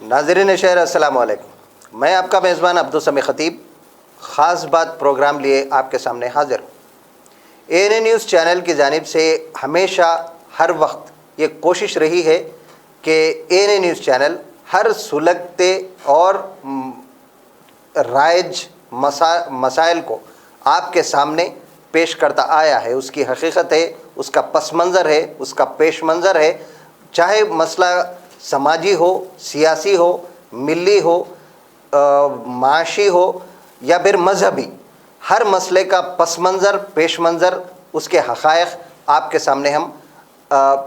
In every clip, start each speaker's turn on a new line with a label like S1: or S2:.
S1: ناظرین شہر السلام علیکم، میں آپ کا میزبان عبدالسمیع خطیب خاص بات پروگرام لیے آپ کے سامنے حاضر ہوں۔ ANA نیوز چینل کی جانب سے ہمیشہ ہر وقت یہ کوشش رہی ہے کہ ANA نیوز چینل ہر سلگتے اور رائج مسائل کو آپ کے سامنے پیش کرتا آیا ہے۔ اس کی حقیقت ہے، اس کا پس منظر ہے، اس کا پیش منظر ہے، چاہے مسئلہ سماجی ہو، سیاسی ہو، ملی ہو، معاشی ہو یا پھر مذہبی، ہر مسئلے کا پس منظر، پیش منظر، اس کے حقائق آپ کے سامنے ہم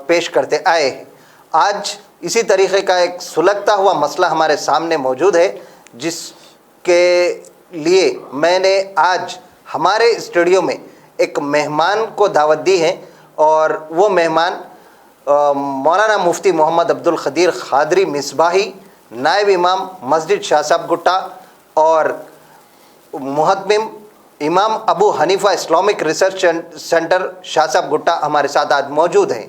S1: پیش کرتے آئے ہیں۔ آج اسی طریقے کا ایک سلگتا ہوا مسئلہ ہمارے سامنے موجود ہے، جس کے لیے میں نے آج ہمارے اسٹوڈیو میں ایک مہمان کو دعوت دی ہے، اور وہ مہمان مولانا مفتی محمد عبدالقدیر قادری مصباحی، نائب امام مسجد شاہ صاحب گٹا اور محتمم امام ابو حنیفہ اسلامک ریسرچ سینٹر شاہ صاحب گٹا ہمارے ساتھ آج موجود ہیں۔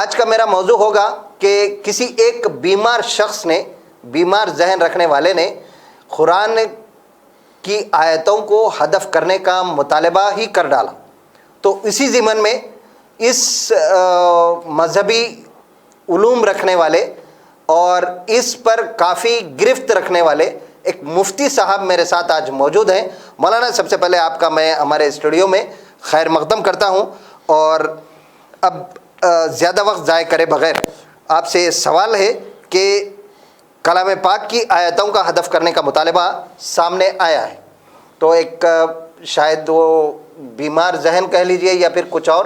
S1: آج کا میرا موضوع ہوگا کہ کسی ایک بیمار شخص نے، بیمار ذہن رکھنے والے نے قرآن کی آیتوں کو ہدف کرنے کا مطالبہ ہی کر ڈالا۔ تو اسی ضمن میں اس مذہبی علوم رکھنے والے اور اس پر کافی گرفت رکھنے والے ایک مفتی صاحب میرے ساتھ آج موجود ہیں۔ مولانا، سب سے پہلے آپ کا میں ہمارے اسٹوڈیو میں خیر مقدم کرتا ہوں، اور اب زیادہ وقت ضائع کرے بغیر آپ سے سوال ہے کہ کلام پاک کی آیتوں کا ہدف کرنے کا مطالبہ سامنے آیا ہے، تو ایک شاید وہ بیمار ذہن کہہ لیجئے یا پھر کچھ اور،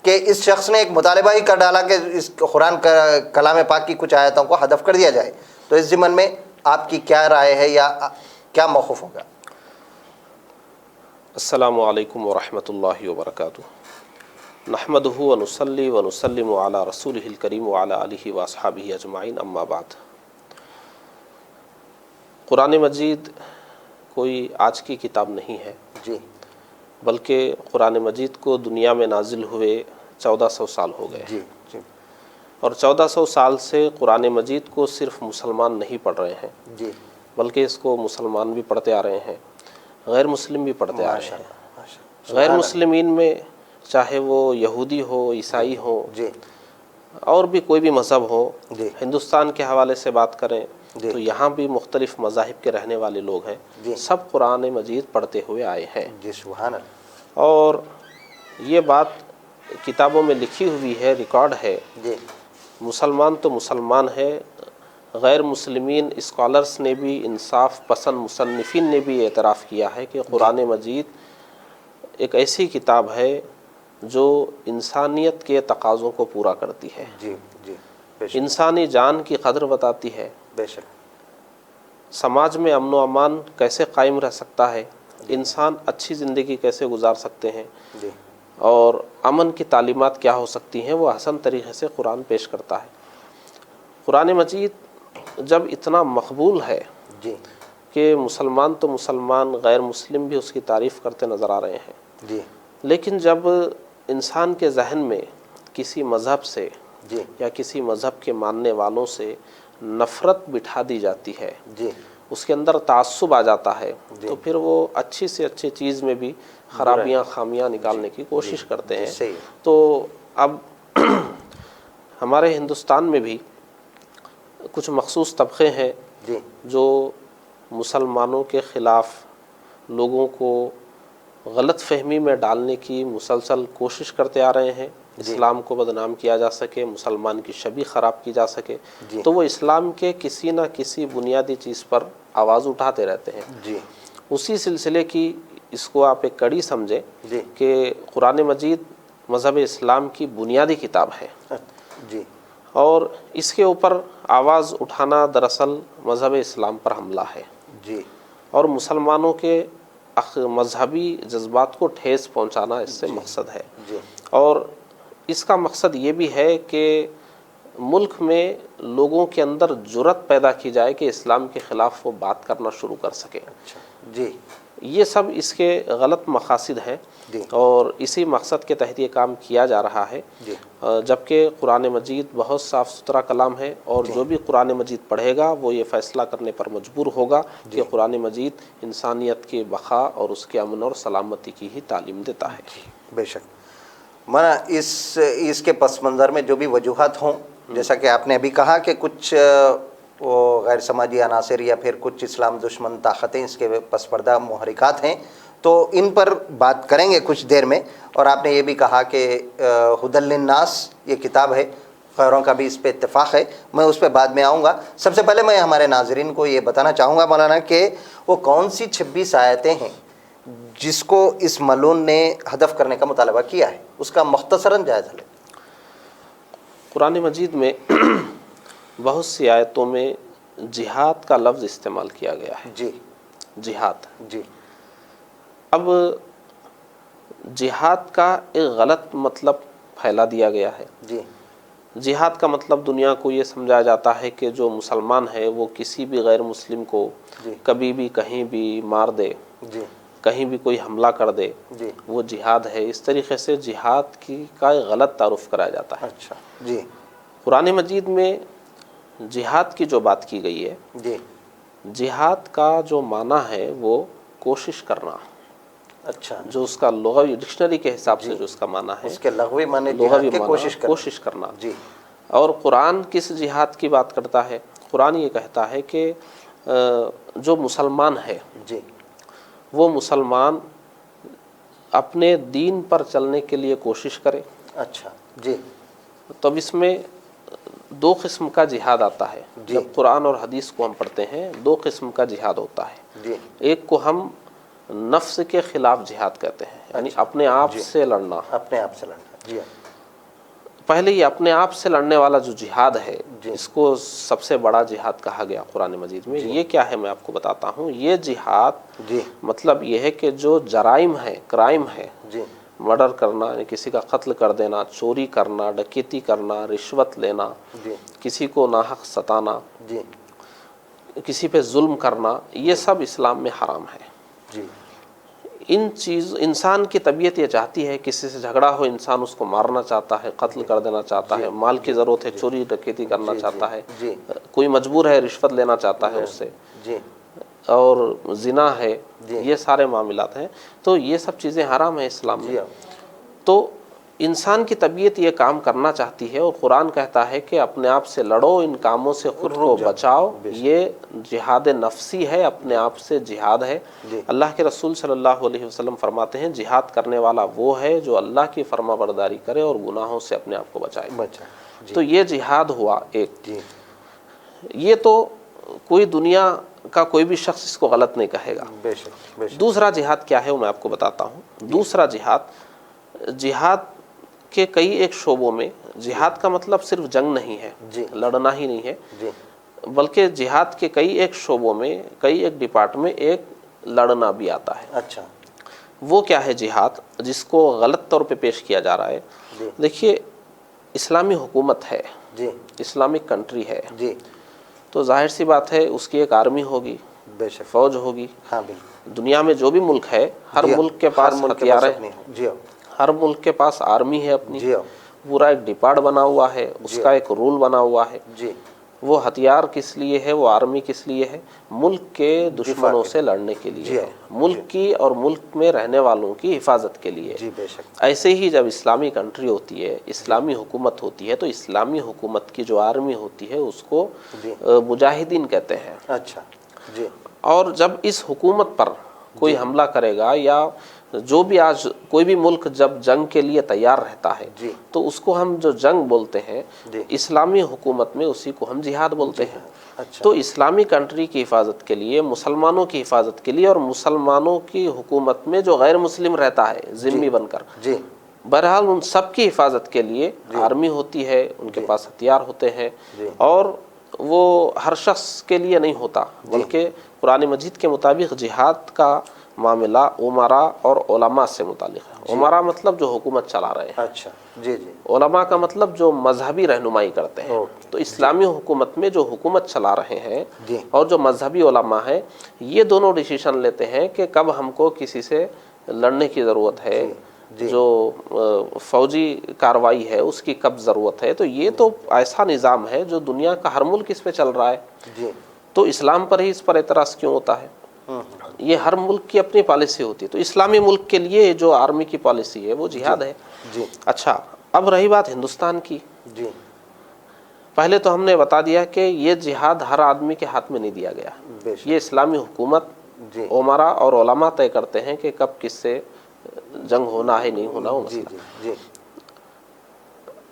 S1: کہ اس شخص نے ایک مطالبہ ہی کر ڈالا کہ اس قرآن کا کلام پاک کی کچھ آیتوں کو ہدف کر دیا جائے، تو اس ضمن میں آپ کی کیا رائے ہے یا کیا موقف ہوگا؟
S2: السلام علیکم ورحمۃ اللہ وبرکاتہ۔ نحمدہ ونصلی ونسلم علی رسولہ الکریم وعلی آلہ واصحابہ اجمعین، اما بعد۔ قرآن مجید کوئی آج کی کتاب نہیں ہے،
S1: جی،
S2: بلکہ قرآن مجید کو دنیا میں نازل ہوئے 1400 سال ہو گئے،
S1: جی جی
S2: اور 1400 سال سے قرآن مجید کو صرف مسلمان نہیں پڑھ رہے ہیں،
S1: جی،
S2: بلکہ اس کو مسلمان بھی پڑھتے آ رہے ہیں، غیر مسلم بھی پڑھتے آ رہے ہیں۔ غیر مسلمین میں چاہے وہ یہودی ہو، عیسائی ہو،
S1: جی
S2: اور بھی کوئی بھی مذہب ہو،
S1: جی
S2: ہندوستان کے حوالے سے بات کریں
S1: جی
S2: تو یہاں بھی مختلف مذاہب کے رہنے والے لوگ ہیں،
S1: جی
S2: سب قرآن مجید پڑھتے ہوئے آئے ہیں،
S1: جی، سبحان اللہ،
S2: اور یہ بات کتابوں میں لکھی ہوئی ہے، ریکارڈ ہے۔
S1: جی
S2: مسلمان تو مسلمان ہے، غیر مسلمین اسکالرز نے بھی، انصاف پسند مصنفین نے بھی اعتراف کیا ہے کہ قرآن مجید ایک ایسی کتاب ہے جو انسانیت کے تقاضوں کو پورا کرتی ہے،
S1: جی جی، بے شک
S2: انسانی جان کی قدر بتاتی ہے،
S1: بے شک،
S2: سماج میں امن و امان کیسے قائم رہ سکتا ہے، انسان اچھی زندگی کیسے گزار سکتے ہیں،
S1: جی
S2: اور امن کی تعلیمات کیا ہو سکتی ہیں، وہ حسن طریقے سے قرآن پیش کرتا ہے۔ قرآن مجید جب اتنا مقبول ہے
S1: جی
S2: کہ مسلمان تو مسلمان، غیر مسلم بھی اس کی تعریف کرتے نظر آ رہے ہیں،
S1: جی
S2: لیکن جب انسان کے ذہن میں کسی مذہب سے
S1: جی
S2: یا کسی مذہب کے ماننے والوں سے نفرت بٹھا دی جاتی ہے،
S1: جی
S2: اس کے اندر تعصب آ جاتا ہے،
S1: جی
S2: تو پھر وہ اچھی سے اچھی چیز میں بھی خرابیاں، خامیاں نکالنے کی کوشش کرتے ہیں۔
S1: صحیح،
S2: تو اب ہمارے ہندوستان میں بھی کچھ مخصوص طبقے ہیں
S1: جی
S2: جو مسلمانوں کے خلاف لوگوں کو غلط فہمی میں ڈالنے کی مسلسل کوشش کرتے آ رہے ہیں، اسلام کو بدنام کیا جا سکے، مسلمان کی شبیہ خراب کی جا سکے،
S1: جی
S2: تو وہ اسلام کے کسی نہ کسی بنیادی چیز پر آواز اٹھاتے رہتے ہیں۔
S1: جی
S2: اسی سلسلے کی اس کو آپ ایک کڑی سمجھیں
S1: جی
S2: کہ قرآن مجید مذہب اسلام کی بنیادی کتاب ہے،
S1: جی
S2: اور اس کے اوپر آواز اٹھانا دراصل مذہب اسلام پر حملہ ہے،
S1: جی
S2: اور مسلمانوں کے مذہبی جذبات کو ٹھیس پہنچانا اس سے مقصد ہے،
S1: جی
S2: اور اس کا مقصد یہ بھی ہے کہ ملک میں لوگوں کے اندر جرأت پیدا کی جائے کہ اسلام کے خلاف وہ بات کرنا شروع کر سکے۔
S1: اچھا، جی
S2: یہ سب اس کے غلط مقاصد ہیں
S1: جی
S2: اور اسی مقصد کے تحت یہ کام کیا جا رہا ہے،
S1: جی
S2: جبکہ قرآن مجید بہت صاف ستھرا کلام ہے، اور جو بھی قرآن مجید پڑھے گا وہ یہ فیصلہ کرنے پر مجبور ہوگا کہ قرآن مجید انسانیت کی بقا اور اس کے امن اور سلامتی کی ہی تعلیم دیتا ہے۔
S1: بے شک مولانا، اس کے پس منظر میں جو بھی وجوہات ہوں، جیسا کہ آپ نے ابھی کہا کہ کچھ وہ غیر سماجی عناصر یا پھر کچھ اسلام دشمن طاقتیں اس کے پس پردہ محرکات ہیں، تو ان پر بات کریں گے کچھ دیر میں۔ اور آپ نے یہ بھی کہا کہ ہدی للناس یہ کتاب ہے، خیروں کا بھی اس پہ اتفاق ہے، میں اس پہ بعد میں آؤں گا۔ سب سے پہلے میں ہمارے ناظرین کو یہ بتانا چاہوں گا مولانا کہ وہ کون سی 26 آیتیں ہیں جس کو اس ملعون نے ہدف کرنے کا مطالبہ کیا ہے، اس کا مختصراً جائزہ لیں۔
S2: قرآن مجید میں بہت سی آیتوں میں جہاد کا لفظ استعمال کیا گیا ہے۔
S1: جی
S2: جہاد،
S1: جی
S2: اب جہاد کا ایک غلط مطلب پھیلا دیا گیا ہے۔
S1: جی
S2: جہاد کا مطلب دنیا کو یہ سمجھا جاتا ہے کہ جو مسلمان ہے وہ کسی بھی غیر مسلم کو
S1: جی
S2: کبھی بھی کہیں بھی مار دے،
S1: جی
S2: کہیں بھی کوئی حملہ کر دے،
S1: جی
S2: وہ جہاد ہے۔ اس طریقے سے جہاد کا ایک غلط تعارف کرایا جاتا ہے۔
S1: اچھا جی
S2: قرآن مجید میں جہاد کی جو بات کی گئی ہے،
S1: جی
S2: جہاد کا جو معنی ہے وہ کوشش کرنا،
S1: اچھا
S2: جو اس کا لغوی ڈکشنری کے حساب سے جو اس کا معنی ہے،
S1: اس کے لغوی معنی
S2: لغوی
S1: جہاد کے
S2: معنی
S1: کوشش کرنا۔ جی
S2: اور قرآن کس جہاد کی بات کرتا ہے؟ قرآن یہ کہتا ہے کہ جو مسلمان ہے
S1: جی
S2: وہ مسلمان اپنے دین پر چلنے کے لیے کوشش کرے۔
S1: اچھا جی
S2: تو اب اس میں دو قسم کا جہاد آتا ہے۔
S1: جی
S2: جب قرآن اور حدیث کو ہم پڑھتے ہیں، دو قسم کا جہاد ہوتا ہے۔
S1: جی
S2: ایک کو ہم نفس کے خلاف جہاد کہتے ہیں، یعنی اپنے آپ سے لڑنا۔
S1: اپنے آپ سے لڑنا۔ جی
S2: پہلے یہ اپنے آپ سے لڑنے والا جو جہاد ہے،
S1: جی
S2: اس کو سب سے بڑا جہاد کہا گیا قرآن مجید میں۔ یہ کیا ہے میں آپ کو بتاتا ہوں۔ یہ جہاد
S1: جی
S2: مطلب یہ ہے کہ جو جرائم ہے، کرائم ہے،
S1: جی
S2: مرڈر کرنا یعنی کسی کا قتل کر دینا، چوری کرنا، ڈکیتی کرنا، رشوت لینا،
S1: جی
S2: کسی کو ناحق ستانا،
S1: جی
S2: کسی پہ ظلم کرنا، یہ سب اسلام میں حرام ہے۔
S1: جی
S2: انسان کی طبیعت یہ چاہتی ہے، کسی سے جھگڑا ہو انسان اس کو مارنا چاہتا ہے، قتل کر دینا چاہتا ہے، مال کی ضرورت ہے چوری ڈکیتی کرنا چاہتا ہے،
S1: جی
S2: کوئی مجبور ہے رشوت لینا چاہتا ہے اس سے،
S1: جی
S2: اور زنا ہے، یہ سارے معاملات ہیں۔ تو یہ سب چیزیں حرام ہیں اسلام میں۔ تو انسان کی طبیعت یہ کام کرنا چاہتی ہے، اور قرآن کہتا ہے کہ اپنے آپ سے لڑو، ان کاموں سے خود کو بچاؤ۔ یہ جہاد نفسی ہے، اپنے آپ سے جہاد ہے۔ اللہ کے رسول صلی اللہ علیہ وسلم فرماتے ہیں جہاد کرنے والا وہ ہے جو اللہ کی فرما برداری کرے اور گناہوں سے اپنے آپ کو بچائے۔ تو یہ جہاد ہوا ایک۔ یہ تو کوئی دنیا کا کوئی بھی شخص اس کو غلط نہیں کہے گا۔ دوسرا جہاد کیا ہے وہ میں آپ کو بتاتا ہوں۔ دوسرا جہاد کے کئی ایک شعبوں میں، جہاد کا مطلب صرف جنگ نہیں ہے، لڑنا ہی نہیں ہے، بلکہ جہاد کے کئی ایک شعبوں میں، کئی ایک ڈپارٹ میں ایک لڑنا بھی آتا ہے۔
S1: اچھا
S2: وہ کیا ہے جہاد جس کو غلط طور پہ پیش کیا جا رہا ہے؟ دیکھیے، اسلامی حکومت ہے، اسلامک کنٹری ہے، تو ظاہر سی بات ہے اس کی ایک آرمی ہوگی، فوج ہوگی۔ دنیا میں جو بھی ملک ہے، ہر ملک کے پاس ہتھیار ہے، ہر ملک کے پاس آرمی ہے اپنی، پورا ایک ڈپارٹ بنا ہوا ہے، اس کا ایک رول بنا ہوا ہے۔ وہ ہتھیار کس لیے ہے، وہ آرمی کس لیے ہے؟ ملک کے دشمنوں سے لڑنے کے لیے ہے، ملک کی اور ملک میں رہنے والوں کی حفاظت کے لیے۔ ایسے ہی جب اسلامی کنٹری ہوتی ہے، اسلامی حکومت ہوتی ہے، تو اسلامی حکومت کی جو آرمی ہوتی ہے اس کو مجاہدین کہتے ہیں۔
S1: اچھا جی
S2: اور جب اس حکومت پر کوئی حملہ کرے گا، یا جو بھی آج کوئی بھی ملک جب جنگ کے لیے تیار رہتا ہے، تو اس کو ہم جو جنگ بولتے ہیں، اسلامی حکومت میں اسی کو ہم جہاد بولتے ہیں۔ تو اسلامی کنٹری کی حفاظت کے لیے، مسلمانوں کی حفاظت کے لیے، اور مسلمانوں کی حکومت میں جو غیر مسلم رہتا ہے ذمہ بن کر، بہرحال ان سب کی حفاظت کے لیے آرمی ہوتی ہے، ان کے پاس ہتھیار ہوتے ہیں، اور وہ ہر شخص کے لیے نہیں ہوتا، بلکہ قرآن مجید کے مطابق جہاد کا معاملہ عمرا اور علماء سے متعلق ہے۔ عمرا مطلب جو حکومت چلا رہے ہیں،
S1: اچھا جی جی،
S2: علماء کا مطلب جو مذہبی رہنمائی کرتے ہیں۔
S1: اوکے،
S2: تو اسلامی حکومت میں جو حکومت چلا رہے ہیں
S1: جی
S2: اور جو مذہبی علماء ہیں، یہ دونوں ڈیسیشن لیتے ہیں کہ کب ہم کو کسی سے لڑنے کی ضرورت ہے،
S1: جی
S2: جو فوجی کارروائی ہے اس کی کب ضرورت ہے۔ تو یہ تو ایسا نظام ہے جو دنیا کا ہر ملک اس پہ چل رہا ہے،
S1: جی،
S2: تو اسلام پر ہی اس پر اعتراض کیوں ہوتا ہے؟ یہ ہر ملک کی اپنی پالیسی ہوتی ہے۔ تو اسلامی ملک کے لیے جو آرمی کی پالیسی ہے وہ جہاد ہے۔
S1: جی
S2: اچھا، اب رہی بات ہندوستان کی،
S1: جی،
S2: پہلے تو ہم نے بتا دیا کہ یہ جہاد ہر آدمی کے ہاتھ میں نہیں دیا گیا،
S1: بے شک،
S2: یہ اسلامی حکومت،
S1: جی
S2: عمرا اور علماء طے کرتے ہیں کہ کب کس سے جنگ ہونا ہے نہیں ہونا، وہ
S1: جی
S2: مسئلہ۔
S1: جی جی،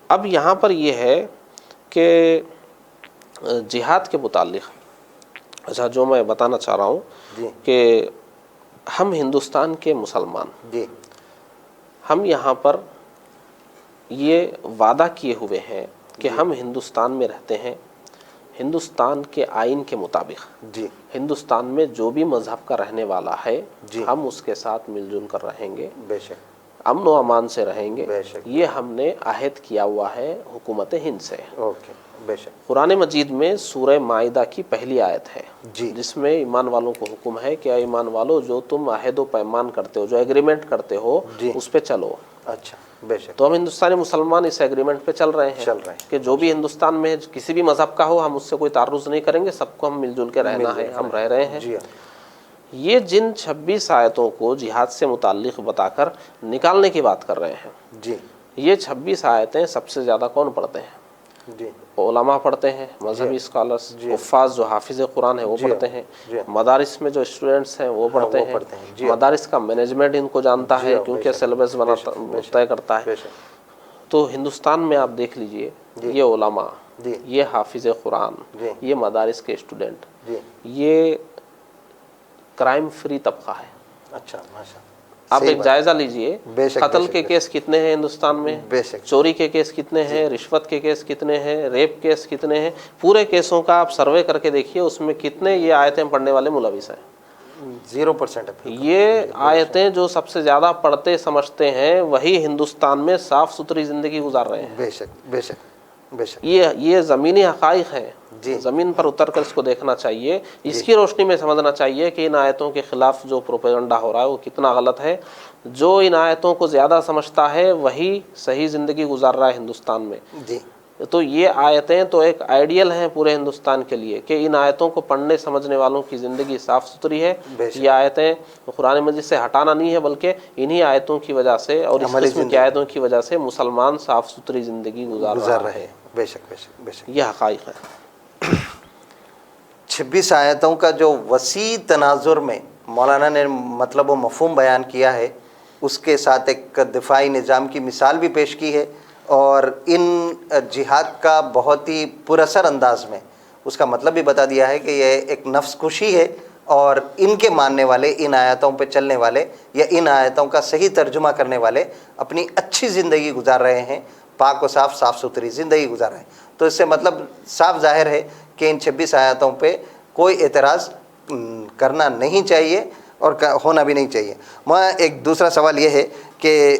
S2: اب یہاں پر یہ ہے کہ جہاد کے متعلق اچھا جو میں بتانا چاہ رہا ہوں
S1: جی
S2: کہ ہم ہندوستان کے مسلمان،
S1: جی،
S2: ہم یہاں پر یہ وعدہ کیے ہوئے ہیں کہ ہم ہندوستان میں رہتے ہیں، ہندوستان کے آئین کے مطابق
S1: جی
S2: ہندوستان میں جو بھی مذہب کا رہنے والا ہے
S1: جی،
S2: ہم اس کے ساتھ مل جل کر رہیں گے،
S1: بے شک،
S2: امن و امان سے رہیں گے۔
S1: بے شک،
S2: یہ ہم نے عہد کیا ہوا ہے حکومت ہند سے۔
S1: اوکے، بے شک،
S2: قرآن مجید میں سورہ مائدہ کی پہلی آیت ہے
S1: جی
S2: جس میں ایمان والوں کو حکم ہے کہ اے ایمان والو، جو تم عہد و پیمان کرتے ہو، جو ایگریمنٹ کرتے ہو
S1: جی،
S2: اس پہ چلو۔
S1: اچھا، بے شک،
S2: تو ہم ہندوستانی مسلمان اس ایگریمنٹ پہ چل رہے ہیں
S1: چل رہے ہیں،
S2: کہ جو بھی ہندوستان میں کسی بھی مذہب کا ہو ہم اس سے کوئی تعرض نہیں کریں گے، سب کو ہم مل جل کے رہنا ہے، ہم رہ رہے ہیں۔
S1: جی ہاں،
S2: یہ جن 26 آیتوں کو جہاد سے متعلق بتا کر نکالنے کی بات کر رہے ہیں،
S1: جی
S2: یہ 26 آیتیں سب سے زیادہ کون پڑھتے ہیں؟
S1: جی
S2: علماء پڑھتے ہیں، مذہبی اسکالرس،
S1: جی،
S2: حفاظ جو حافظ قرآن ہیں وہ
S1: جی،
S2: پڑھتے ہیں،
S1: جی،
S2: مدارس میں جو اسٹوڈنٹس ہیں وہ پڑھتے
S1: وہ
S2: ہیں،
S1: پڑھتے ہیں، جی،
S2: مدارس کا مینجمنٹ ان کو جانتا
S1: جی
S2: ہے
S1: بے
S2: کیونکہ
S1: شک،
S2: سلیبس
S1: بے شک، بے شک،
S2: طے کرتا ہے۔
S1: بے شک،
S2: تو ہندوستان میں آپ دیکھ لیجئے،
S1: جی،
S2: یہ علماء،
S1: جی
S2: یہ حافظ قرآن،
S1: جی
S2: یہ مدارس کے اسٹوڈنٹ،
S1: جی،
S2: یہ کرائم فری طبقہ ہے۔
S1: اچھا، ماشاء
S2: آپ ایک جائزہ لیجئے،
S1: بے شک،
S2: قتل
S1: بے شک،
S2: کے
S1: بے
S2: کیس کتنے ہیں ہندوستان میں،
S1: بے شک،
S2: چوری کے کیس کتنے ہیں، رشوت کے کیس کتنے ہیں، ریپ کیس کتنے ہیں، پورے کیسوں کا آپ سروے کر کے دیکھیے اس میں کتنے یہ آیتیں پڑھنے والے ملوث ہیں۔
S1: 0% ہے بالکل،
S2: یہ آیتیں جو سب سے زیادہ پڑھتے سمجھتے ہیں وہی ہندوستان میں صاف ستھری زندگی گزار رہے ہیں۔
S1: بے شک، بے شک، بے شک،
S2: یہ زمینی حقائق ہیں،
S1: جی
S2: زمین پر اتر کر اس کو دیکھنا چاہیے، اس
S1: جی،
S2: کی روشنی میں سمجھنا چاہیے کہ ان آیتوں کے خلاف جو پروپیگنڈا ہو رہا ہے وہ کتنا غلط ہے۔ جو ان آیتوں کو زیادہ سمجھتا ہے وہی صحیح زندگی گزار رہا ہے ہندوستان میں۔
S1: جی
S2: تو یہ آیتیں تو ایک آئیڈیل ہیں پورے ہندوستان کے لیے کہ ان آیتوں کو پڑھنے سمجھنے والوں کی زندگی صاف ستھری ہے۔
S1: بے شک،
S2: یہ آیتیں قرآن مجید سے ہٹانا نہیں ہے بلکہ انہی آیتوں کی وجہ سے اور اس
S1: عملی
S2: قسم کی
S1: زندگی
S2: آیتوں کی وجہ سے مسلمان صاف ستھری زندگی گزار
S1: گزار
S2: رہا
S1: رہے
S2: ہے۔
S1: ہیں، بے شک، بے شک، بے شک۔
S2: یہ حقائق ہیں۔
S1: 26 آیتوں کا جو وسیع تناظر میں مولانا نے مطلب و مفہوم بیان کیا ہے، اس کے ساتھ ایک دفاعی نظام کی مثال بھی پیش کی ہے، اور ان جہاد کا بہت ہی پر اثر انداز میں اس کا مطلب بھی بتا دیا ہے کہ یہ ایک نفس کشی ہے، اور ان کے ماننے والے، ان آیتوں پہ چلنے والے یا ان آیتوں کا صحیح ترجمہ کرنے والے اپنی اچھی زندگی گزار رہے ہیں، پاک و صاف ستھری زندگی گزار رہے ہیں۔ تو اس سے مطلب صاف ظاہر ہے کہ ان 26 آیتوں پہ کوئی اعتراض کرنا نہیں چاہیے اور ہونا بھی نہیں چاہیے۔ میں ایک دوسرا سوال یہ ہے کہ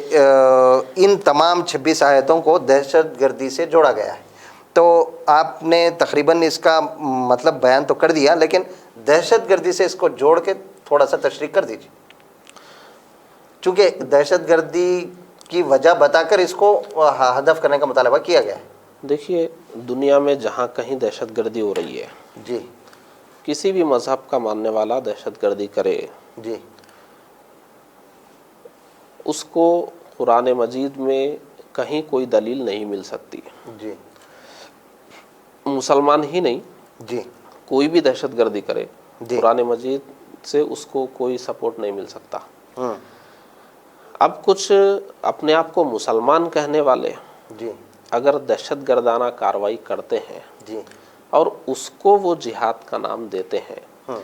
S1: ان تمام 26 آیتوں کو دہشت گردی سے جوڑا گیا ہے، تو آپ نے تقریباً اس کا مطلب بیان تو کر دیا، لیکن دہشت گردی سے اس کو جوڑ کے تھوڑا سا تشریح کر دیجیے، چونکہ دہشت گردی کی وجہ بتا کر اس کو ہدف کرنے کا مطالبہ کیا گیا ہے۔
S2: دیکھیے، دنیا میں جہاں کہیں دہشت گردی ہو رہی ہے،
S1: جی
S2: کسی بھی مذہب کا ماننے والا دہشت گردی کرے،
S1: جی
S2: اس کو قرآن مجید میں کہیں کوئی دلیل نہیں مل سکتی۔
S1: جی
S2: مسلمان ہی نہیں،
S1: جی
S2: کوئی بھی دہشت گردی کرے،
S1: جی،
S2: قرآن مجید سے اس کو کوئی سپورٹ نہیں مل سکتا۔
S1: ہوں،
S2: اب کچھ اپنے آپ کو مسلمان کہنے والے
S1: جی
S2: اگر دہشت گردانہ کارروائی کرتے ہیں
S1: جی،
S2: اور اس کو وہ جہاد کا نام دیتے ہیں،
S1: ہوں،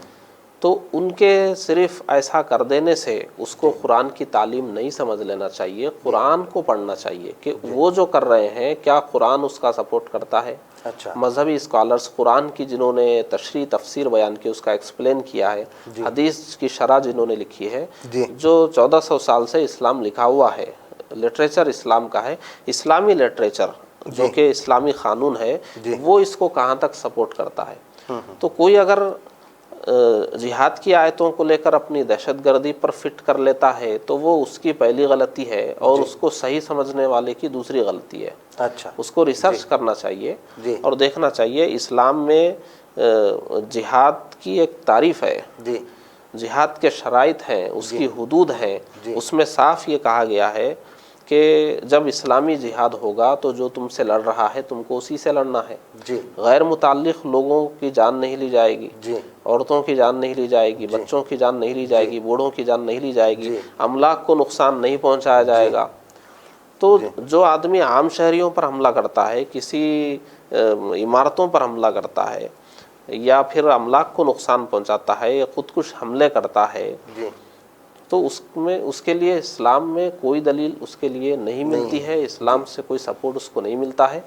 S2: تو ان کے صرف ایسا کر دینے سے اس کو قرآن کی تعلیم نہیں سمجھ لینا چاہیے، قرآن کو پڑھنا چاہیے کہ وہ جو کر رہے ہیں کیا قرآن اس کا سپورٹ کرتا ہے۔
S1: اچھا،
S2: مذہبی اسکالرس قرآن کی جنہوں نے تشریح تفسیر بیان کی، اس کا ایکسپلین کیا ہے، حدیث کی شرح جنہوں نے لکھی ہے، جو 1400 سال سے اسلام لکھا ہوا ہے، لٹریچر اسلام کا ہے، اسلامی لٹریچر جو کہ اسلامی قانون ہے، وہ اس کو کہاں تک سپورٹ کرتا ہے۔ تو کوئی اگر جہاد کی آیتوں کو لے کر اپنی دہشت گردی پر فٹ کر لیتا ہے تو وہ اس کی پہلی غلطی ہے، اور اس کو صحیح سمجھنے والے کی دوسری غلطی ہے۔
S1: اچھا،
S2: اس کو ریسرچ کرنا چاہیے اور دیکھنا چاہیے اسلام میں جہاد کی ایک تعریف ہے، جہاد کے شرائط ہیں، اس کی حدود ہیں، اس میں صاف یہ کہا گیا ہے کہ جب اسلامی جہاد ہوگا تو جو تم سے لڑ رہا ہے تم کو اسی سے لڑنا ہے، غیر متعلق لوگوں کی جان نہیں لی جائے گی، عورتوں کی جان نہیں لی جائے گی، بچوں کی جان نہیں لی جائے گی، بوڑھوں کی جان نہیں لی جائے گی، املاک کو نقصان نہیں پہنچایا جائے گا۔ تو جو آدمی عام شہریوں پر حملہ کرتا ہے، کسی عمارتوں پر حملہ کرتا ہے، یا پھر املاک کو نقصان پہنچاتا ہے، یا خودکش حملے کرتا ہے، تو اس کے لیے اسلام میں کوئی دلیل اس کے لیے نہیں ملتی ہے، اسلام سے کوئی سپورٹ اس کو نہیں ملتا ہے۔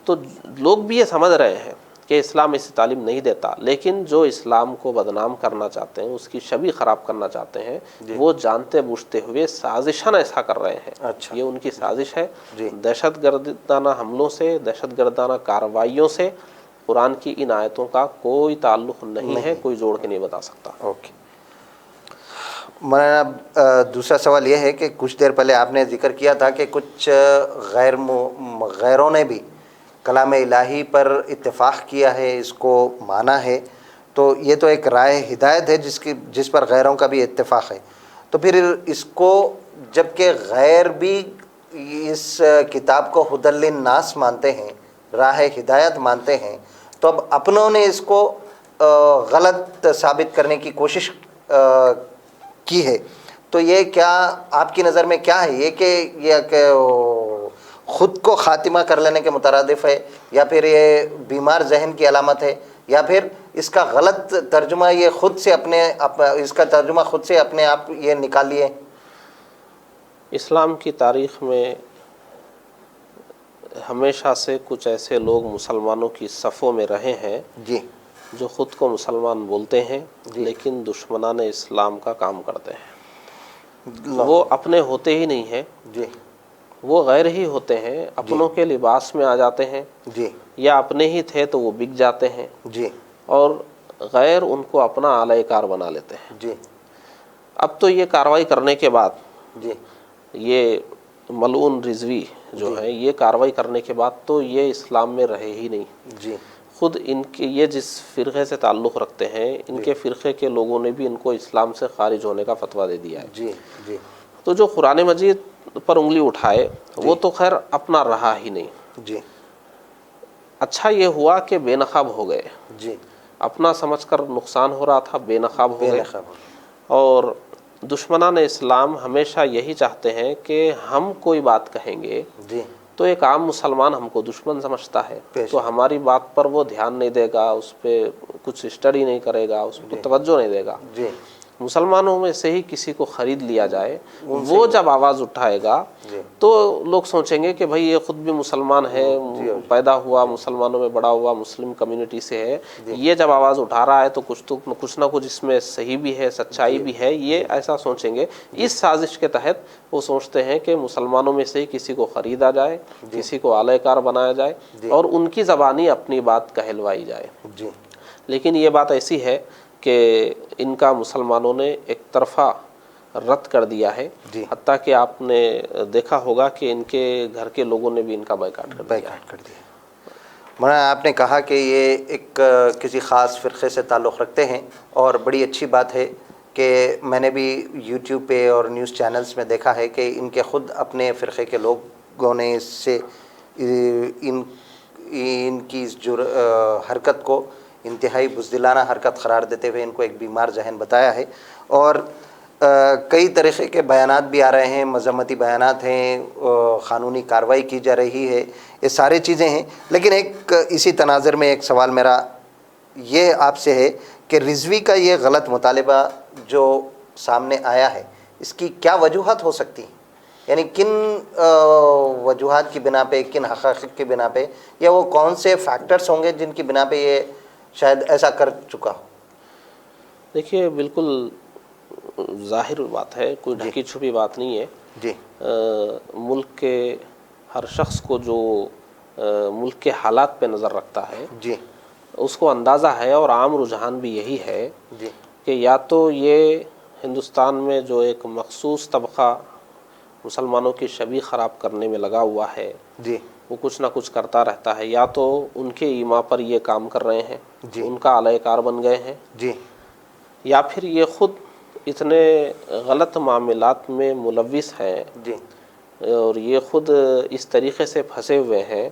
S2: تو لوگ بھی یہ سمجھ رہے ہیں کہ اسلام ایسی تعلیم نہیں دیتا، لیکن جو اسلام کو بدنام کرنا چاہتے ہیں، اس کی شبیہ خراب کرنا چاہتے ہیں، وہ جانتے بوجھتے ہوئے سازشاً ایسا کر رہے ہیں۔ یہ ان کی سازش ہے۔ دہشت گردانہ حملوں سے، دہشت گردانہ کارروائیوں سے قرآن کی ان آیتوں کا کوئی تعلق نہیں ہے، کوئی جوڑ کے نہیں بتا سکتا۔
S1: اوکے مولانا، دوسرا سوال یہ ہے کہ کچھ دیر پہلے آپ نے ذکر کیا تھا کہ کچھ غیروں نے بھی کلام الہی پر اتفاق کیا ہے، اس کو مانا ہے، تو یہ تو ایک رائے ہدایت ہے جس پر غیروں کا بھی اتفاق ہے۔ تو پھر اس کو جب کہ غیر بھی اس کتاب کو ہدی للناس مانتے ہیں، راہ ہدایت مانتے ہیں، تو اب اپنوں نے اس کو غلط ثابت کرنے کی کوشش کی ہے، تو یہ کیا آپ کی نظر میں کیا ہے؟ یہ کہ خود کو خاتمہ کر لینے کے مترادف ہے، یا پھر یہ بیمار ذہن کی علامت ہے، یا پھر اس کا غلط ترجمہ یہ خود سے اس کا ترجمہ خود سے اپنے آپ یہ نکالیے؟
S2: اسلام کی تاریخ میں ہمیشہ سے کچھ ایسے لوگ مسلمانوں کی صفوں میں رہے ہیں جو خود کو مسلمان بولتے ہیں لیکن دشمنان اسلام کا کام کرتے ہیں۔ وہ اپنے ہوتے ہی نہیں ہیں، وہ غیر ہی ہوتے ہیں، اپنوں کے لباس میں آ جاتے ہیں، یا اپنے ہی تھے تو وہ بک جاتے ہیں، اور غیر ان کو اپنا اعلی کار بنا لیتے ہیں۔ اب تو یہ کارروائی کرنے کے بعد، یہ ملعون رضوی جو ہے، یہ کارروائی کرنے کے بعد تو یہ اسلام میں رہے ہی نہیں۔ خود ان کے یہ جس فرقے سے تعلق رکھتے ہیں، ان کے فرقے کے لوگوں نے بھی ان کو اسلام سے خارج ہونے کا فتویٰ دے دیا ہے۔ تو جو قرآن مجید پر انگلی اٹھائے وہ تو خیر اپنا رہا ہی نہیں۔ اچھا یہ ہوا کہ بے نقاب ہو گئے، اپنا سمجھ کر نقصان ہو رہا تھا، بے نقاب ہو گئے۔ اور دشمنان اسلام ہمیشہ یہی چاہتے ہیں کہ ہم کوئی بات کہیں گے تو ایک عام مسلمان ہم کو دشمن سمجھتا ہے، تو ہماری بات پر وہ دھیان نہیں دے گا، اس پہ کچھ اسٹڈی نہیں کرے گا، اس کو توجہ نہیں دے گا۔ مسلمانوں میں سے ہی کسی کو خرید لیا جائے، وہ جب آواز اٹھائے گا تو لوگ سوچیں گے کہ بھائی یہ خود بھی مسلمان ہے، پیدا ہوا مسلمانوں میں، بڑا ہوا مسلم کمیونٹی سے ہے، یہ جب آواز اٹھا رہا ہے تو کچھ نہ کچھ اس میں صحیح بھی ہے، سچائی بھی ہے، یہ ایسا سوچیں گے۔ اس سازش کے تحت وہ سوچتے ہیں کہ مسلمانوں میں سے ہی کسی کو خریدا جائے، کسی کو اعلی کار بنایا جائے، اور ان کی زبانی اپنی بات کہلوائی جائے۔ لیکن یہ بات ایسی ہے کہ ان کا مسلمانوں نے ایک طرفہ رد کر دیا ہے، حتیٰ کہ آپ نے دیکھا ہوگا کہ ان کے گھر کے لوگوں نے بھی ان کا بائیکاٹ کر دیا۔
S1: مولانا، آپ نے کہا کہ یہ ایک کسی خاص فرقے سے تعلق رکھتے ہیں، اور بڑی اچھی بات ہے کہ میں نے بھی یوٹیوب پہ اور نیوز چینلز میں دیکھا ہے کہ ان کے خود اپنے فرقے کے لوگوں نے اس سے ان کی حرکت کو انتہائی بزدلانہ حرکت قرار دیتے ہوئے ان کو ایک بیمار ذہن بتایا ہے، اور کئی طریقے کے بیانات بھی آ رہے ہیں، مذمتی بیانات ہیں، قانونی کارروائی کی جا رہی ہے، یہ سارے چیزیں ہیں۔ لیکن ایک اسی تناظر میں ایک سوال میرا یہ آپ سے ہے کہ رضوی کا یہ غلط مطالبہ جو سامنے آیا ہے اس کی کیا وجوہات ہو سکتی ہیں؟ یعنی کن وجوہات کی بنا پہ، کن حقائق کی بنا پہ، یا وہ کون سے فیکٹرز ہوں گے جن کی بنا پہ یہ شاید ایسا کر چکا ہو؟
S2: دیکھیے بالکل ظاہر بات ہے، کوئی ڈھکی چھپی بات نہیں ہے.
S1: جی
S2: ملک کے ہر شخص کو جو ملک کے حالات پہ نظر رکھتا ہے
S1: جی
S2: اس کو اندازہ ہے، اور عام رجحان بھی یہی ہے
S1: جی
S2: کہ یا تو یہ ہندوستان میں جو ایک مخصوص طبقہ مسلمانوں کی شبیہ خراب کرنے میں لگا ہوا ہے
S1: جی
S2: وہ کچھ نہ کچھ کرتا رہتا ہے، یا تو ان کے ایما پر یہ کام کر رہے ہیں،
S1: جی
S2: ان کا اعلی کار بن گئے ہیں،
S1: جی
S2: یا پھر یہ خود اتنے غلط معاملات میں ملوث ہیں
S1: جی
S2: اور یہ خود اس طریقے سے پھنسے ہوئے ہیں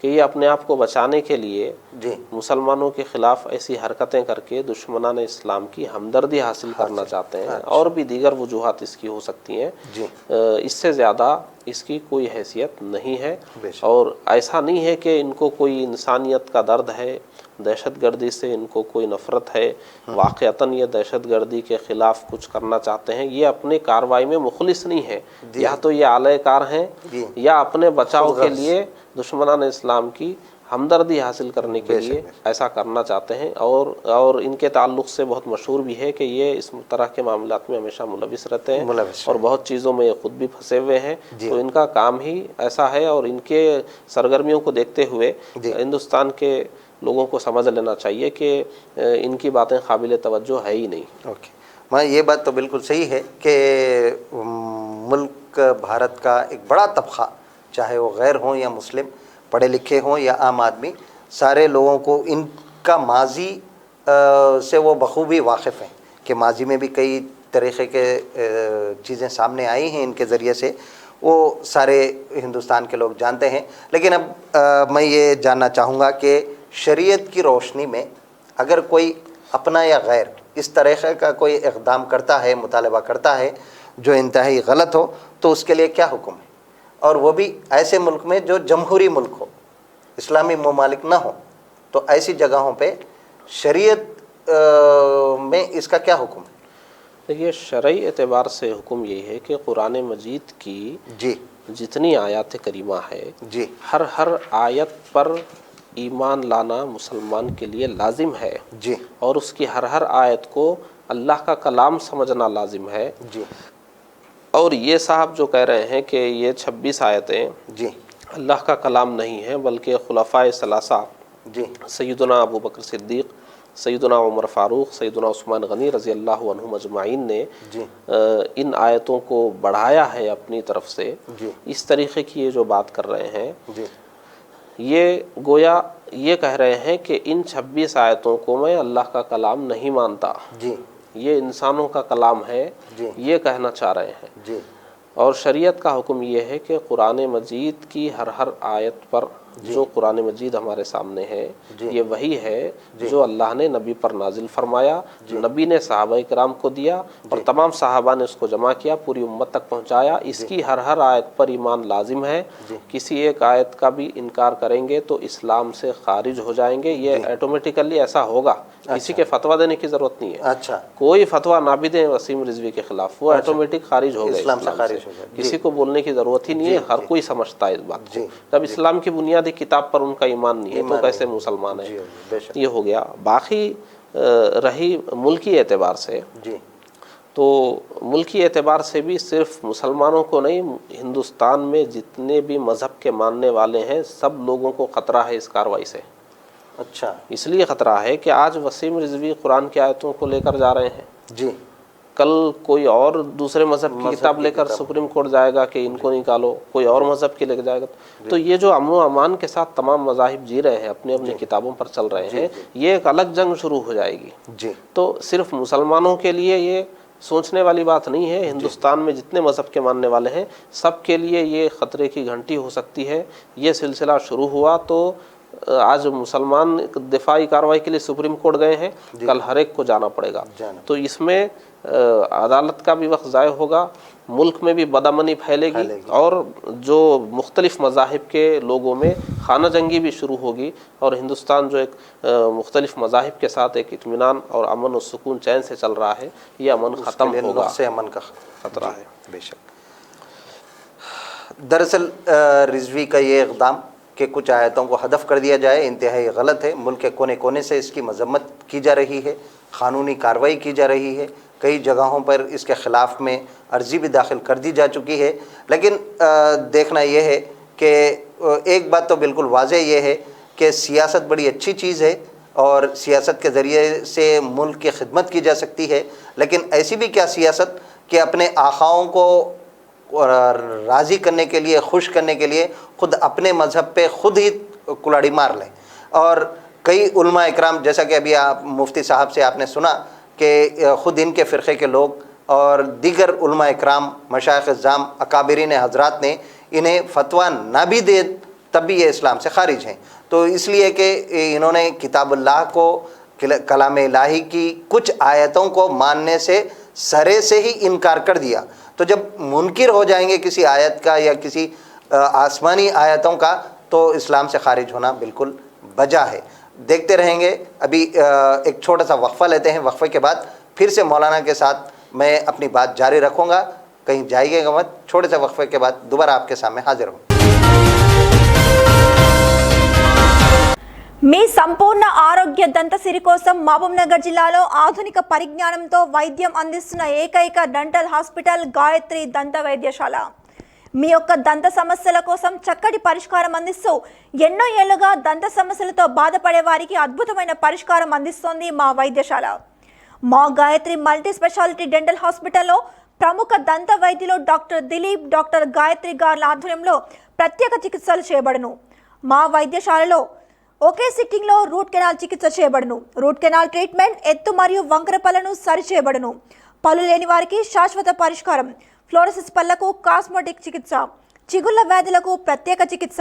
S2: کہ یہ اپنے آپ کو بچانے کے لیے
S1: جی
S2: مسلمانوں کے خلاف ایسی حرکتیں کر کے دشمنان اسلام کی ہمدردی حاصل کرنا چاہتے ہیں. اور بھی دیگر وجوہات اس کی ہو سکتی ہیں.
S1: جی
S2: اس سے زیادہ اس کی کوئی حیثیت نہیں ہے.
S1: بے شک.
S2: اور ایسا نہیں ہے کہ ان کو کوئی انسانیت کا درد ہے، دہشت گردی سے ان کو کوئی نفرت ہے، واقعتاً یہ دہشت گردی کے خلاف کچھ کرنا چاہتے ہیں. یہ اپنے کارروائی میں مخلص نہیں ہے، یا تو یہ اعلی کار ہیں
S1: جی
S2: یا اپنے بچاؤ
S1: خود
S2: کے
S1: غرض.
S2: لیے دشمنان اسلام کی ہمدردی حاصل کرنے کے لیے ایسا کرنا چاہتے ہیں. اور ان کے تعلق سے بہت مشہور بھی ہے کہ یہ اس طرح کے معاملات میں ہمیشہ ملوث رہتے ہیں اور بہت چیزوں میں یہ خود بھی پھنسے ہوئے ہیں. تو ان کا کام ہی ایسا ہے، اور ان کے سرگرمیوں کو دیکھتے ہوئے ہندوستان کے لوگوں کو سمجھ لینا چاہیے کہ ان کی باتیں قابل توجہ ہے ہی نہیں.
S1: اوکے، میں یہ بات تو بالکل صحیح ہے کہ ملک بھارت کا ایک بڑا طبقہ، چاہے وہ غیر ہوں یا مسلم، پڑھے لکھے ہوں یا عام آدمی، سارے لوگوں کو ان کا ماضی سے وہ بخوبی واقف ہیں کہ ماضی میں بھی کئی طریقے کے چیزیں سامنے آئی ہیں ان کے ذریعے سے، وہ سارے ہندوستان کے لوگ جانتے ہیں. لیکن اب میں یہ جاننا چاہوں گا کہ شریعت کی روشنی میں اگر کوئی اپنا یا غیر اس طریقے کا کوئی اقدام کرتا ہے، مطالبہ کرتا ہے جو انتہائی غلط ہو، تو اس کے لیے کیا حکم ہے؟ اور وہ بھی ایسے ملک میں جو جمہوری ملک ہو، اسلامی ممالک نہ ہو، تو ایسی جگہوں پہ شریعت میں اس کا کیا حکم ہے؟
S2: دیکھیے شرعی اعتبار سے حکم یہ ہے کہ قرآن مجید کی
S1: جی
S2: جتنی آیات کریمہ ہے
S1: جی
S2: ہر آیت پر ایمان لانا مسلمان کے لیے لازم ہے،
S1: جی
S2: اور اس کی ہر آیت کو اللہ کا کلام سمجھنا لازم ہے.
S1: جی
S2: اور یہ صاحب جو کہہ رہے ہیں کہ یہ 26 آیتیں
S1: جی
S2: اللہ کا کلام نہیں ہے بلکہ خلفائے ثلاثہ
S1: جی
S2: سیدنا ابو بکر صدیق، سیدنا عمر فاروق، سیدنا عثمان غنی رضی اللہ عنہم اجمعین نے
S1: جی
S2: ان آیتوں کو بڑھایا ہے اپنی طرف سے،
S1: جی
S2: اس طریقے کی یہ جو بات کر رہے ہیں،
S1: جی
S2: یہ گویا یہ کہہ رہے ہیں کہ ان 26 آیتوں کو میں اللہ کا کلام نہیں مانتا،
S1: جی
S2: یہ انسانوں کا کلام ہے،
S1: جی
S2: یہ کہنا چاہ رہے ہیں.
S1: جی
S2: اور شریعت کا حکم یہ ہے کہ قرآن مجید کی ہر آیت پر، جو قرآن مجید ہمارے سامنے ہے یہ وہی ہے جو اللہ نے نبی پر نازل فرمایا، نبی نے صحابہ کرام کو دیا اور تمام صحابہ نے اس کو جمع کیا، پوری امت تک پہنچایا. اس کی ہر آیت پر ایمان لازم ہے. کسی ایک آیت کا بھی انکار کریں گے تو اسلام سے خارج ہو جائیں گے. یہ ایٹومیٹیکلی ایسا ہوگا، کسی کے فتویٰ دینے کی ضرورت نہیں ہے.
S1: اچھا،
S2: کوئی فتویٰ نہ بھی دیں وسیم رضوی کے خلاف، وہ ایٹومیٹک خارج ہو گئے
S1: اسلام سے خارج ہو گئے.
S2: کسی کو بولنے کی ضرورت ہی نہیں ہے. ہر کوئی سمجھتا ہے اس بات کو. جب اسلام کی بنیادی کتاب پر ان کا ایمان نہیں ہے تو کیسے مسلمان ہے؟ یہ ہو گیا. باقی رہی ملکی اعتبار سے،
S1: جی
S2: تو ملکی اعتبار سے بھی صرف مسلمانوں کو نہیں، ہندوستان میں جتنے بھی مذہب کے ماننے والے ہیں سب لوگوں کو خطرہ ہے اس کارروائی سے.
S1: اچھا،
S2: اس لیے خطرہ ہے کہ آج وسیم رضوی قرآن کی آیتوں کو لے کر جا رہے ہیں،
S1: جی
S2: کل کوئی اور دوسرے مذہب کی کتاب لے کر سپریم کورٹ جائے گا کہ ان کو نکالو، کوئی اور مذہب کی لے کے جائے گا. تو یہ جو امن و امان کے ساتھ تمام مذاہب جی رہے ہیں، اپنی اپنی کتابوں پر چل رہے ہیں، یہ ایک الگ جنگ شروع ہو جائے گی.
S1: جی
S2: تو صرف مسلمانوں کے لیے یہ سوچنے والی بات نہیں ہے. ہندوستان میں جتنے مذہب کے ماننے والے ہیں سب کے لیے یہ خطرے کی گھنٹی ہو سکتی ہے. یہ سلسلہ شروع ہوا تو آج مسلمان دفاعی کارروائی کے لیے سپریم کورٹ گئے ہیں، کل ہر ایک کو جانا پڑے گا. تو اس میں عدالت کا بھی وقت ضائع ہوگا، ملک میں بھی بدامنی پھیلے گی، اور جو مختلف مذاہب کے لوگوں میں خانہ جنگی بھی شروع ہوگی اور ہندوستان جو ایک مختلف مذاہب کے ساتھ ایک اطمینان اور امن و سکون چین سے چل رہا ہے، یہ امن ختم ہوگا،
S1: نقص امن کا
S2: خطرہ ہے۔
S1: بے شک۔ دراصل رضوی کا یہ اقدام کہ کچھ آیتوں کو حذف کر دیا جائے انتہائی غلط ہے۔ ملک کے کونے کونے سے اس کی مذمت کی جا رہی ہے، قانونی کارروائی کی جا رہی ہے، کئی جگہوں پر اس کے خلاف میں عرضی بھی داخل کر دی جا چکی ہے۔ لیکن دیکھنا یہ ہے کہ ایک بات تو بالکل واضح یہ ہے کہ سیاست بڑی اچھی چیز ہے اور سیاست کے ذریعے سے ملک کی خدمت کی جا سکتی ہے، لیکن ایسی بھی کیا سیاست کہ اپنے آقاؤں کو راضی کرنے کے لیے، خوش کرنے کے لیے خود اپنے مذہب پہ خود ہی کلاڑی مار لیں۔ اور کئی علماء اکرام، جیسا کہ ابھی آپ مفتی صاحب سے آپ نے سنا کہ خود ان کے فرقے کے لوگ اور دیگر علماء اکرام، مشائخ اعظام، اکابرین حضرات نے انہیں فتویٰ نہ بھی دے تب بھی یہ اسلام سے خارج ہیں۔ تو اس لیے کہ انہوں نے کتاب اللہ کو، کلام الہی کی کچھ آیتوں کو ماننے سے سرے سے ہی انکار کر دیا، تو جب منکر ہو جائیں گے کسی آیت کا یا کسی آسمانی آیتوں کا تو اسلام سے خارج ہونا بالکل بجا ہے۔ دیکھتے رہیں گے۔ ابھی ایک چھوٹا سا وقفہ لیتے ہیں، وقفے کے بعد پھر سے مولانا کے ساتھ میں اپنی بات جاری رکھوں گا، کہیں جائیے گا مت۔ چھوٹے سے وقفے کے بعد دوبارہ آپ کے سامنے حاضر ہوں۔
S3: మీ సంపూర్ణ ఆరోగ్య దంతసిరి కోసం మహబూబ్ నగర్ జిల్లాలో ఆధునిక పరిజ్ఞానంతో వైద్యం అందిస్తున్న ఏకైక డంటల్ హాస్పిటల్ గాయత్రి దంత వైద్యశాల। మీ యొక్క దంత సమస్యల కోసం చక్కటి పరిష్కారం అందిస్తూ ఎన్నో ఏళ్లుగా దంత సమస్యలతో బాధపడే వారికి అద్భుతమైన పరిష్కారం అందిస్తోంది మా వైద్యశాల। మా గాయత్రి మల్టీ స్పెషాలిటీ డెంటల్ హాస్పిటల్లో ప్రముఖ దంత వైద్యులు డాక్టర్ దిలీప్, డాక్టర్ గాయత్రి గార్ల ఆధ్వర్యంలో ప్రత్యేక చికిత్సలు చేయబడును। మా వైద్యశాలలో ఒకే సిట్టింగ్లో రూట్ కెనాల్ చికిత్స చేయబడును। రూట్ కెనాల్ ట్రీట్మెంట్ ఎత్తు మరియు వంకర పళ్లను సరిచేయబడును। పళ్ళు లేని వారికి శాశ్వత పరిష్కారం, ఫ్లోరోసిస్ పళ్లకు కాస్మెటిక్ చికిత్స, చిగుళ్ళ వ్యాధులకు ప్రత్యేక చికిత్స,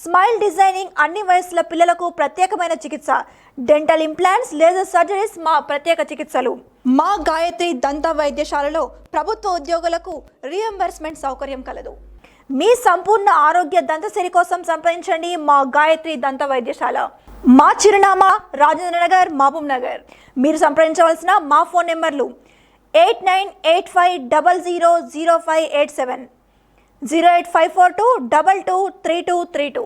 S3: స్మైల్ డిజైనింగ్, అన్ని వయసుల పిల్లలకు ప్రత్యేకమైన చికిత్స, డెంటల్ ఇంప్లాంట్స్, లేజర్ సర్జరీస్ మా ప్రత్యేక చికిత్సలు। మా గాయత్రి దంత వైద్యశాలలో ప్రభుత్వ ఉద్యోగులకు రీఎంబర్స్మెంట్ సౌకర్యం కలదు। మీ సంపూర్ణ ఆరోగ్య దంతసిరి కోసం సంప్రదించండి మా గాయత్రి దంత వైద్యశాల। మా చిరునామా రాజేంద్ర నగర్, మహబూబ్ నగర్। మీరు సంప్రదించవలసిన మా ఫోన్ నెంబర్లు 8985000587, 08542223232।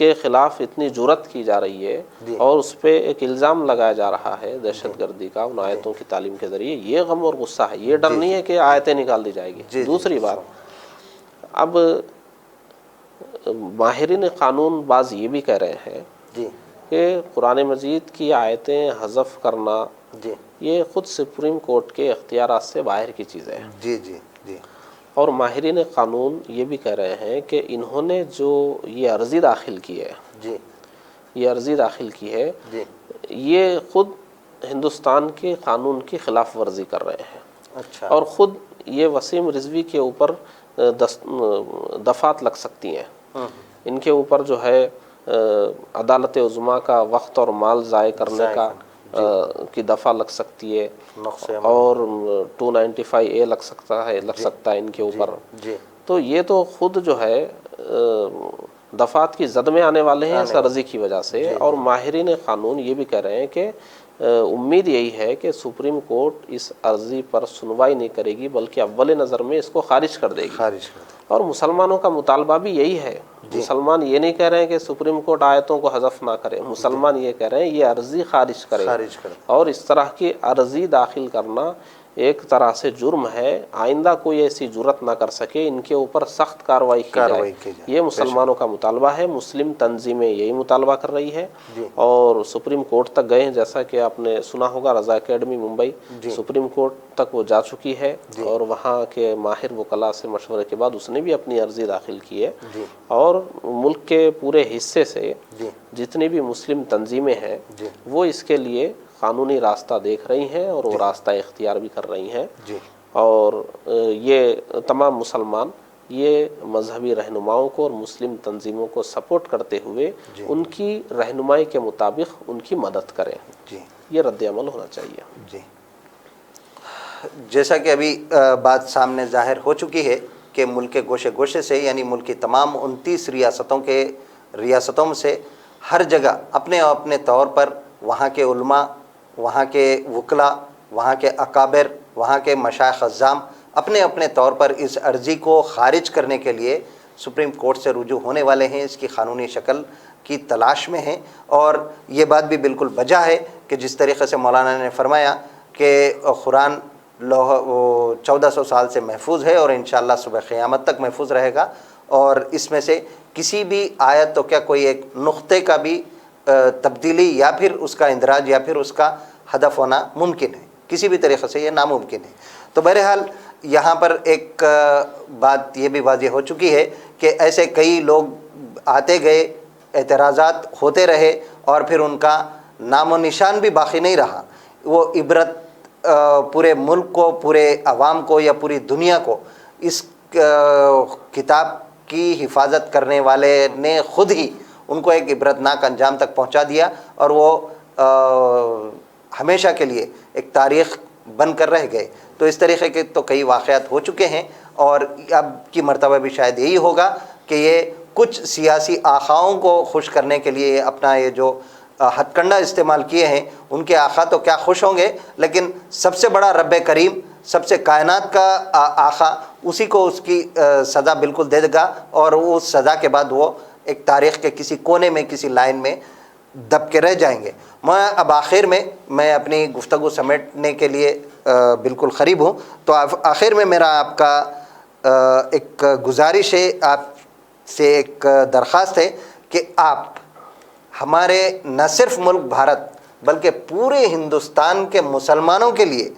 S2: کے خلاف اتنی جرأت کی جا رہی ہے اور اس پہ ایک الزام لگایا جا رہا ہے دہشت گردی کا ان آیتوں کی تعلیم کے ذریعے، یہ غم اور غصہ ہے، یہ ڈر نہیں ہے کہ آیتیں نکال دی جائے گی۔ دوسری بات، اب ماہرین قانون بعض یہ بھی کہہ رہے ہیں کہ قرآن مجید کی آیتیں حذف کرنا یہ خود سپریم کورٹ کے اختیارات سے باہر کی چیزیں ہیں۔ اور ماہرین قانون یہ بھی کہہ رہے ہیں کہ انہوں نے جو یہ عرضی داخل کی ہے یہ خود ہندوستان کے قانون کی خلاف ورزی کر رہے ہیں، اور خود یہ وسیم رضوی کے اوپر دفعات لگ سکتی ہیں، ان کے اوپر جو ہے عدالت عظمیٰ کا وقت اور مال ضائع کرنے کا کی دفعہ لگ سکتی ہے، اور 295A لگ سکتا ہے ان کے اوپر۔ تو یہ تو خود جو ہے دفعات کی زد میں آنے والے ہیں اس عرضی کی وجہ سے۔ اور ماہرین قانون یہ بھی کہہ رہے ہیں کہ امید یہی ہے کہ سپریم کورٹ اس عرضی پر سنوائی نہیں کرے گی بلکہ اول نظر میں اس کو خارج کر دے گی۔ اور مسلمانوں کا مطالبہ بھی یہی ہے، مسلمان یہ نہیں کہہ رہے ہیں کہ سپریم کورٹ آیتوں کو حذف نہ کرے، مسلمان یہ کہہ رہے ہیں یہ عرضی خارج کرے، اور اس طرح کی عرضی داخل کرنا ایک طرح سے جرم ہے، آئندہ کوئی ایسی جرت نہ کر سکے، ان کے اوپر سخت کارروائی کی جائے، یہ مسلمانوں کا مطالبہ ہے۔ مسلم تنظیمیں یہی مطالبہ کر رہی ہے اور سپریم کورٹ تک گئے ہیں، جیسا کہ آپ نے سنا ہوگا رضا اکیڈمی ممبئی سپریم کورٹ تک وہ جا چکی ہے، اور وہاں کے ماہر وکلاء سے مشورے کے بعد اس نے بھی اپنی عرضی داخل کی ہے، اور ملک کے پورے حصے سے جتنی بھی مسلم تنظیمیں ہیں وہ اس کے لیے قانونی راستہ دیکھ رہی ہیں اور وہ راستہ اختیار بھی کر رہی ہیں، اور یہ تمام مسلمان یہ مذہبی رہنماؤں کو اور مسلم تنظیموں کو سپورٹ کرتے ہوئے ان کی رہنمائی کے مطابق ان کی مدد کریں، یہ رد عمل ہونا چاہیے۔
S1: جیسا کہ ابھی بات سامنے ظاہر ہو چکی ہے کہ ملک کے گوشے گوشے سے، یعنی ملک کی تمام 29 ریاستوں سے ہر جگہ اپنے اپنے طور پر وہاں کے علماء، وہاں کے وکلاء، وہاں کے اکابر، وہاں کے مشائخ عظام اپنے اپنے طور پر اس عرضی کو خارج کرنے کے لیے سپریم کورٹ سے رجوع ہونے والے ہیں، اس کی قانونی شکل کی تلاش میں ہیں۔ اور یہ بات بھی بالکل بجا ہے کہ جس طریقے سے مولانا نے فرمایا کہ قرآن 1400 سال سے محفوظ ہے اور انشاءاللہ صبح قیامت تک محفوظ رہے گا، اور اس میں سے کسی بھی آیت تو کیا کوئی ایک نقطے کا بھی تبدیلی یا پھر اس کا اندراج یا پھر اس کا ہدف ہونا ممکن ہے، کسی بھی طریقے سے یہ ناممکن ہے۔ تو بہرحال یہاں پر ایک بات یہ بھی واضح ہو چکی ہے کہ ایسے کئی لوگ آتے گئے، اعتراضات ہوتے رہے، اور پھر ان کا نام و نشان بھی باقی نہیں رہا۔ وہ عبرت پورے ملک کو، پورے عوام کو یا پوری دنیا کو اس کتاب کی حفاظت کرنے والے نے خود ہی ان کو ایک عبرتناک انجام تک پہنچا دیا، اور وہ ہمیشہ کے لیے ایک تاریخ بن کر رہ گئے۔ تو اس طریقے کے تو کئی واقعات ہو چکے ہیں، اور اب کی مرتبہ بھی شاید یہی ہوگا کہ یہ کچھ سیاسی آخاؤں کو خوش کرنے کے لیے اپنا یہ جو ہتھ کنڈا استعمال کیے ہیں، ان کے آخا تو کیا خوش ہوں گے، لیکن سب سے بڑا رب کریم، سب سے کائنات کا آخا، اسی کو اس کی سزا بالکل دے گا، اور اس سزا کے بعد وہ ایک تاریخ کے کسی کونے میں، کسی لائن میں دب کے رہ جائیں گے۔ میں اب آخر میں اپنی گفتگو سمیٹنے کے لیے بالکل قریب ہوں، تو آخر میں میرا آپ کا ایک گزارش ہے، آپ سے ایک درخواست ہے کہ آپ ہمارے نہ صرف ملک بھارت بلکہ پورے ہندوستان کے مسلمانوں کے لیے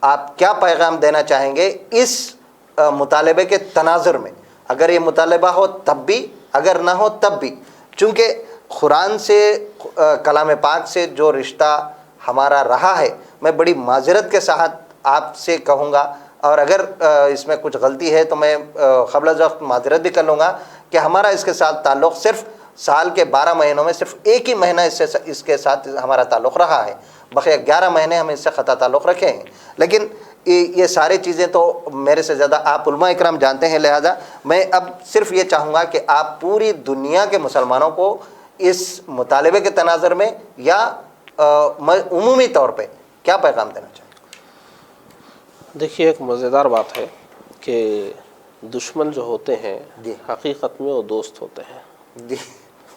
S1: آپ کیا پیغام دینا چاہیں گے اس مطالبے کے تناظر میں؟ اگر یہ مطالبہ ہو تب بھی، اگر نہ ہو تب بھی، چونکہ قرآن سے، کلام پاک سے جو رشتہ ہمارا رہا ہے، میں بڑی معذرت کے ساتھ آپ سے کہوں گا، اور اگر اس میں کچھ غلطی ہے تو میں قبل از وقت معذرت بھی کر لوں گا کہ ہمارا اس کے ساتھ تعلق صرف سال کے 12 مہینوں میں صرف ایک ہی مہینہ اس کے ساتھ ہمارا تعلق رہا ہے، بقیہ 11 مہینے ہم اس سے قطع تعلق رکھے ہیں۔ لیکن یہ ساری چیزیں تو میرے سے زیادہ آپ علماء اکرام جانتے ہیں، لہذا میں اب صرف یہ چاہوں گا کہ آپ پوری دنیا کے مسلمانوں کو اس مطالبے کے تناظر میں یا عمومی طور پہ کیا پیغام دینا چاہیں؟
S2: دیکھیے، ایک مزیدار بات ہے کہ دشمن جو ہوتے ہیں
S1: جی
S2: حقیقت میں وہ دوست ہوتے ہیں،
S1: جی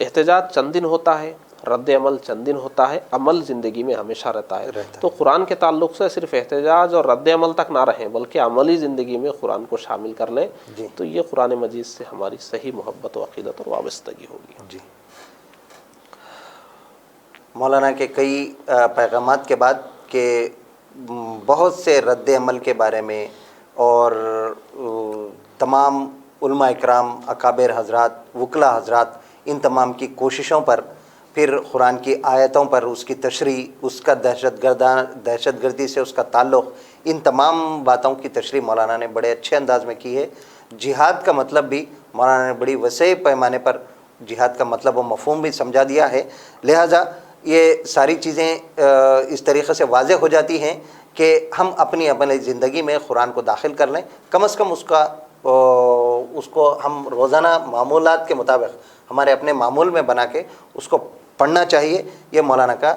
S2: احتجاج چند دن ہوتا ہے، رد عمل چند دن ہوتا ہے، عمل زندگی میں ہمیشہ رہتا ہے۔ تو قرآن کے تعلق سے صرف احتجاج اور رد عمل تک نہ رہیں بلکہ عملی زندگی میں قرآن کو شامل کر لیں، تو یہ قرآن مجید سے ہماری صحیح محبت و عقیدت اور وابستگی ہوگی۔
S1: جی مولانا کے کئی پیغامات کے بعد کہ بہت سے رد عمل کے بارے میں اور تمام علماء اکرام، اکابر حضرات، وکلاء حضرات، ان تمام کی کوششوں پر، پھر قرآن کی آیتوں پر اس کی تشریح، اس کا دہشت گردی سے اس کا تعلق، ان تمام باتوں کی تشریح مولانا نے بڑے اچھے انداز میں کی ہے۔ جہاد کا مطلب بھی مولانا نے بڑی وسیع پیمانے پر جہاد کا مطلب و مفہوم بھی سمجھا دیا ہے، لہٰذا یہ ساری چیزیں اس طریقے سے واضح ہو جاتی ہیں کہ ہم اپنی زندگی میں قرآن کو داخل کر لیں، کم از کم اس کو ہم روزانہ معمولات کے مطابق ہمارے اپنے معمول میں بنا کے اس کو پڑھنا چاہیے۔ یہ مولانا کا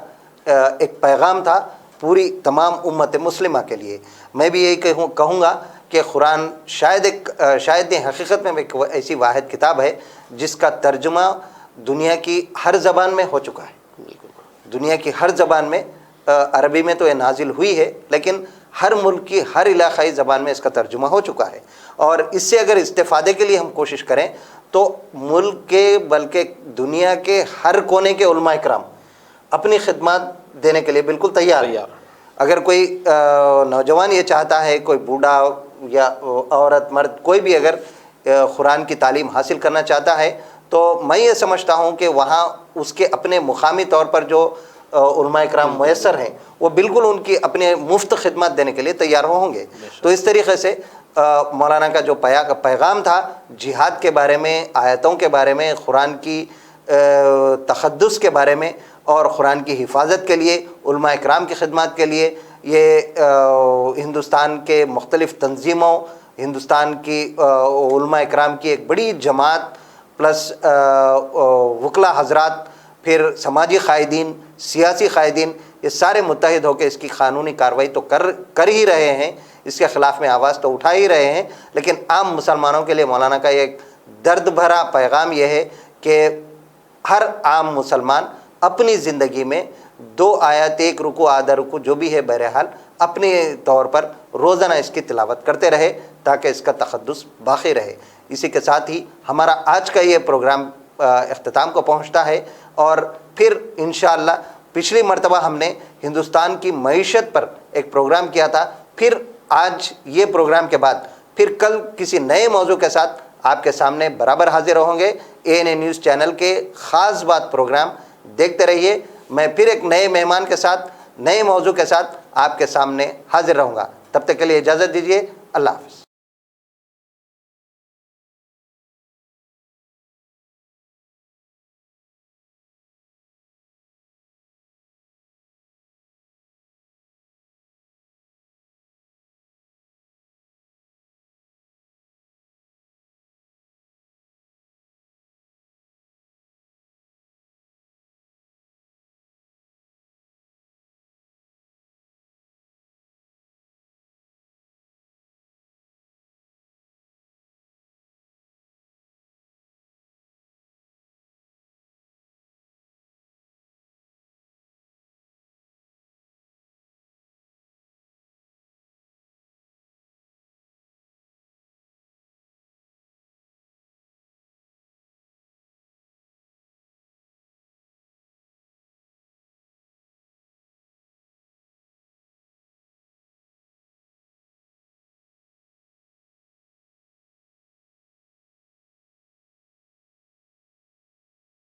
S1: ایک پیغام تھا پوری تمام امت مسلمہ کے لیے۔ میں بھی یہی کہوں گا کہ قرآن شاید یہ حقیقت میں ایک ایسی واحد کتاب ہے جس کا ترجمہ دنیا کی ہر زبان میں ہو چکا ہے۔ دنیا کی ہر زبان میں، عربی میں تو یہ نازل ہوئی ہے لیکن ہر ملک کی ہر علاقائی زبان میں اس کا ترجمہ ہو چکا ہے، اور اس سے اگر استفادے کے لیے ہم کوشش کریں تو ملک کے بلکہ دنیا کے ہر کونے کے علماء اکرام اپنی خدمات دینے کے لیے بالکل تیار ہیں۔ اگر کوئی نوجوان یہ چاہتا ہے، کوئی بوڑھا یا عورت مرد کوئی بھی اگر قرآن کی تعلیم حاصل کرنا چاہتا ہے تو میں یہ سمجھتا ہوں کہ وہاں اس کے اپنے مقامی طور پر جو علماء اکرام میسر ہیں وہ بالکل ان کی اپنے مفت خدمات دینے کے لیے تیار ہوں گے۔ تو اس طریقے سے مولانا کا جو پیغام تھا جہاد کے بارے میں، آیتوں کے بارے میں، قرآن کی تقدس کے بارے میں اور قرآن کی حفاظت کے لیے، علماء اکرام کی خدمات کے لیے، یہ ہندوستان کے مختلف تنظیموں، ہندوستان کی علماء اکرام کی ایک بڑی جماعت پلس وکلاء حضرات، پھر سماجی قائدین، سیاسی قائدین، یہ سارے متحد ہو کے اس کی قانونی کارروائی تو کر ہی رہے ہیں، اس کے خلاف میں آواز تو اٹھا ہی رہے ہیں، لیکن عام مسلمانوں کے لیے مولانا کا ایک درد بھرا پیغام یہ ہے کہ ہر عام مسلمان اپنی زندگی میں 2 آیات، 1 رکوع، آدھا رکوع جو بھی ہے بہرحال اپنے طور پر روزانہ اس کی تلاوت کرتے رہے تاکہ اس کا تقدس باقی رہے۔ اسی کے ساتھ ہی ہمارا آج کا یہ پروگرام اختتام کو پہنچتا ہے، اور پھر انشاءاللہ پچھلی مرتبہ ہم نے ہندوستان کی معیشت پر ایک پروگرام کیا تھا، پھر آج یہ پروگرام کے بعد پھر کل کسی نئے موضوع کے ساتھ آپ کے سامنے برابر حاضر ہوں گے۔ ANA نیوز چینل کے خاص بات پروگرام دیکھتے رہیے۔ میں پھر ایک نئے مہمان کے ساتھ، نئے موضوع کے ساتھ آپ کے سامنے حاضر رہوں گا۔ تب تک کے لیے اجازت دیجیے، اللہ حافظ۔